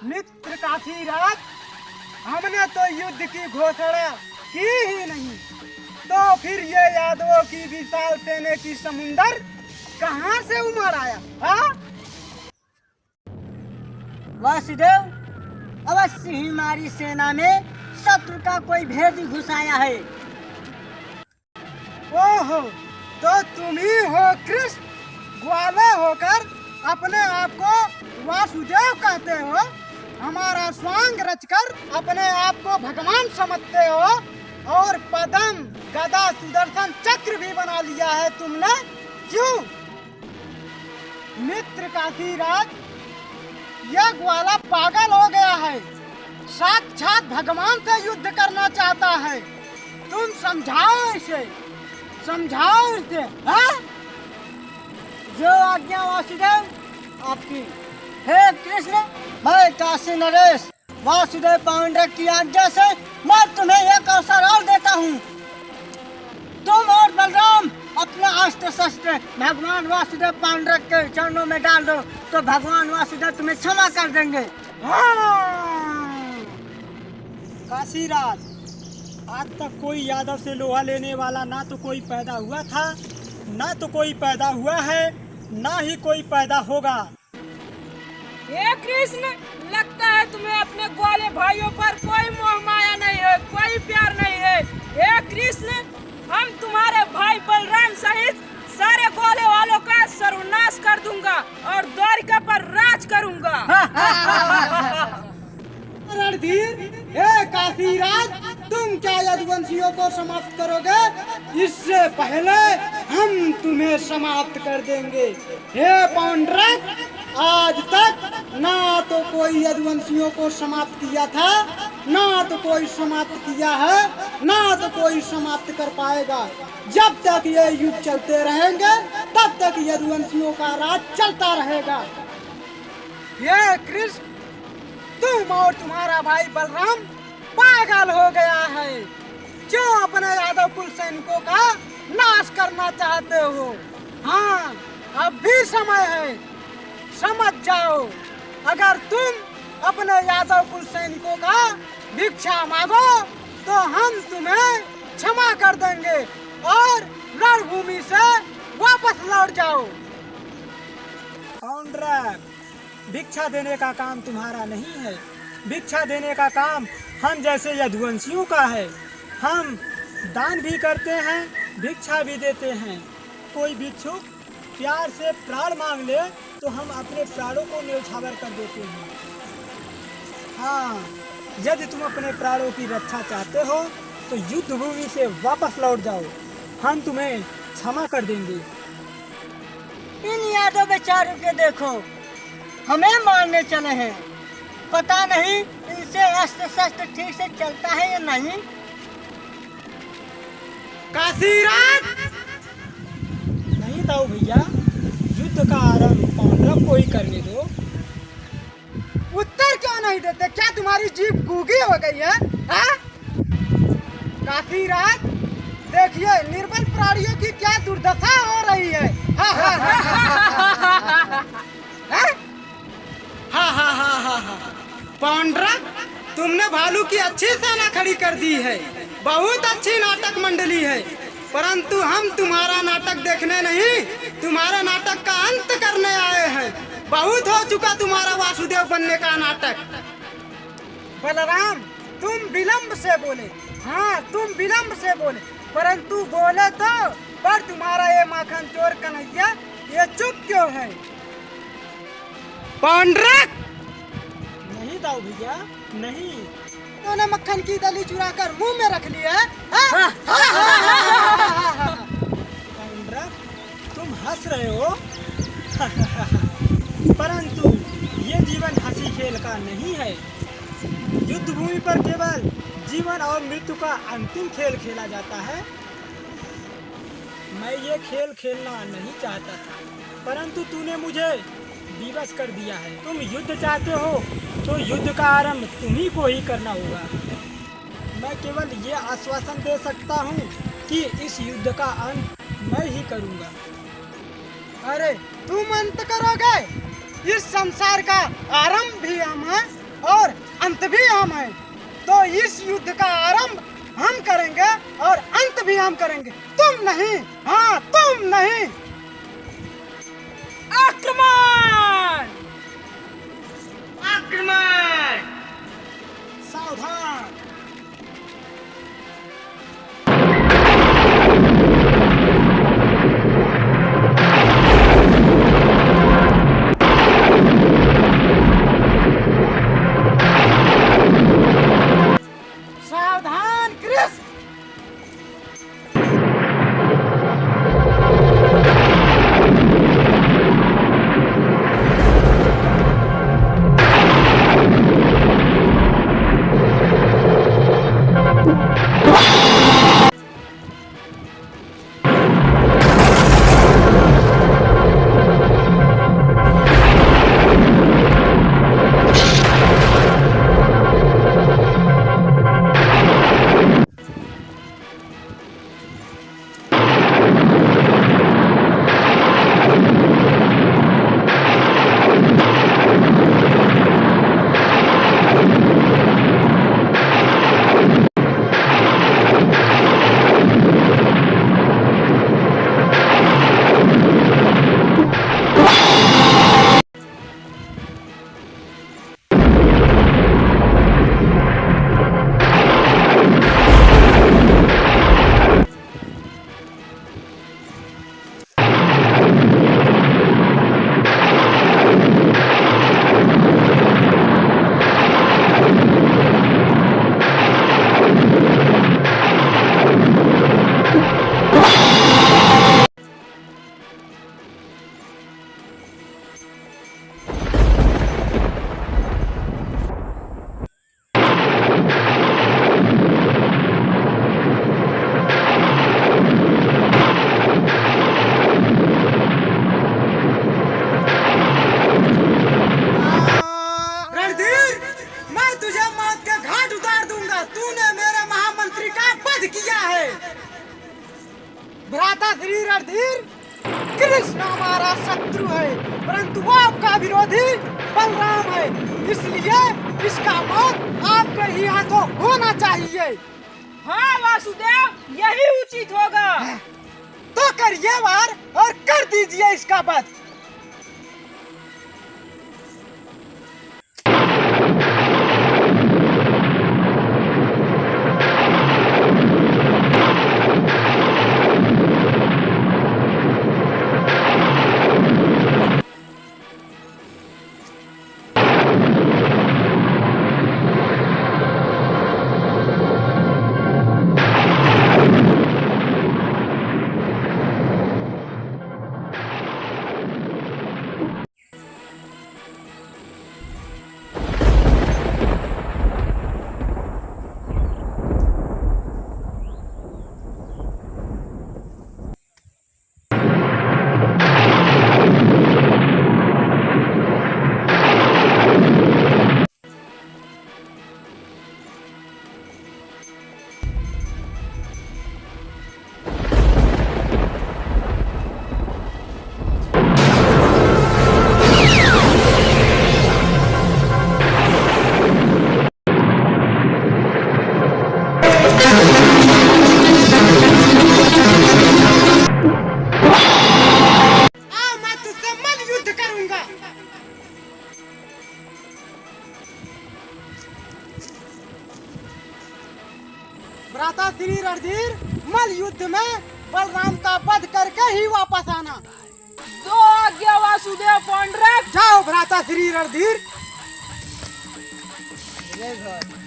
मित्र काशीराज, हमने तो युद्ध की घोषणा की ही नहीं, तो फिर ये यादवों की विशाल सेना की समुंदर कहाँ से उमड़ आया? हाँ? वासुदेव, अवश्य ही हमारी सेना में शत्रु का कोई भेदी घुस आया है। ओहो, तो तुम ही हो कृष्ण? ग्वाला होकर अपने आप को वासुदेव कहते हो, हमारा स्वांग रचकर अपने आप को भगवान समझते हो, और पद्म गदा सुदर्शन चक्र भी बना लिया है तुमने। क्यों? मित्र काशीराज, यह ग्वाला पागल हो गया है, साक्षात भगवान से युद्ध करना चाहता है। तुम समझाओ इसे, समझाओ इसे। हाँ? जो आज्ञा वासुदेव आपकी। हे कृष्ण, मैं काशी नरेश वासुदेव पांडव की आज्ञा से मैं तुम्हें एक अवसर और देता हूँ। तुम और बलराम अपना अस्त्र शस्त्र भगवान वासुदेव पांडव के चरणों में डाल दो, तो भगवान वासुदेव तुम्हें क्षमा कर देंगे। काशीराज, आज तक कोई यादव से लोहा लेने वाला ना तो कोई पैदा हुआ था, ना तो कोई पैदा हुआ है, ना ही कोई पैदा होगा। हे कृष्ण, लगता है तुम्हें अपने ग्वाले भाइयों पर कोई मोह माया नहीं है, कोई प्यार नहीं है। हे कृष्ण, हम तुम्हारे भाई बलराम सहित सारे ग्वाले वालों का सर्वनाश कर दूंगा और द्वारिका पर राज करूंगा। रणधीर, हे काशीराज, तुम क्या यदुवंशियों को समाप्त करोगे? इससे पहले हम तुम्हें समाप्त कर देंगे। हे पौंड्रक, आज तक ना तो कोई यदुवंशियों को समाप्त किया था, ना तो कोई समाप्त किया है, ना तो कोई समाप्त कर पाएगा। जब तक ये युद्ध चलते रहेंगे, तब तक यदुवंशियों का राज चलता रहेगा। ये कृष्ण, तुम और तुम्हारा भाई बलराम पागल हो गया है, जो अपने यादव कुल सैनिकों का नाश करना चाहते हो। हाँ, अब भी समय है, समझ जाओ। अगर तुम अपने यादव कुल सैनिकों का भिक्षा मांगो, तो हम तुम्हें क्षमा कर देंगे और रणभूमि से वापस लौट जाओ। पौंड्रक, भिक्षा देने का काम तुम्हारा नहीं है, भिक्षा देने का काम हम जैसे यदुवंशियों का है। हम दान भी करते हैं, भिक्षा भी देते हैं। कोई भिक्षुक प्यार से प्राण मांग ले तो हम अपने प्राणों को न्यौछावर कर देते हैं। हाँ, यदि तुम अपने प्राणों की रक्षा चाहते हो तो युद्ध भूमि से वापस लौट जाओ, हम तुम्हें क्षमा कर देंगे। इन यादव बेचारों के देखो, हमें मारने चले हैं। पता नहीं इनसे अस्त्र शस्त्र ठीक से चलता है या नहीं। काशीराज, नहीं ताऊ भैया, युद्ध का आरंभ पौंड्रक को ही करने दो। उत्तर क्यों नहीं देते? क्या तुम्हारी जीभ गूंगी हो गई है? हाँ? काशीराज, देखिए निर्बल प्राणियों की क्या दुर्दशा हो रही है। हाँ हाँ हाँ हाँ हाँ हाँ हाँ हाँ हाँ। पौंड्रक, तुमने भालू की अच्छी सेना खड़ी कर दी है, बहुत अच्छी नाटक मंडली है, परंतु हम तुम्हारा नाटक देखने नहीं, तुम्हारे नाटक का अंत करने आए हैं। बहुत हो चुका तुम्हारा वासुदेव बनने का नाटक। बलराम, तुम विलंब से बोले। हाँ, तुम विलंब से बोले, परंतु बोले तो, पर तुम्हारा ये माखन चोर कन्हैया ये चुप क्यों है? पौंड्रक, नहीं ताऊ भैया, नहीं। तूने मक्खन की दली चुरा कर मुंह में रख लिया है? पौंड्रक, तुम हंस रहे हो। परंतु ये जीवन हंसी खेल का नहीं है। युद्ध भूमि पर केवल जीवन और मृत्यु का अंतिम खेल खेला जाता है। मैं ये खेल खेलना नहीं चाहता था, परंतु तूने मुझे विवश कर दिया है। तुम युद्ध चाहते हो तो युद्ध का आरंभ तुम्ही को ही करना होगा। मैं केवल ये आश्वासन दे सकता हूँ कि इस युद्ध का अंत मैं ही करूँगा। अरे तुम अंत करोगे? इस संसार का आरंभ भी हम हैं युद्ध का आरंभ हम करेंगे और अंत भी हम करेंगे, तुम नहीं। हाँ, तुम नहीं। आक्रमण! आक्रमण! सावधान! सावधान कृष्ण! भ्राता श्री रणधीर, कृष्ण हमारा शत्रु है, परंतु वो आपका विरोधी बलराम है, इसलिए इसका मौत आपके ही हाथों होना चाहिए। हाँ वासुदेव, यही उचित होगा। तो करिए वार और कर दीजिए इसका वध। भ्राता श्री रणधीर, मल युद्ध में बलराम का वध करके ही वापस आना। दो आज्ञा वासुदेव पांडुरंग। जाओ भ्राता श्री रणधीर। जय भगवान।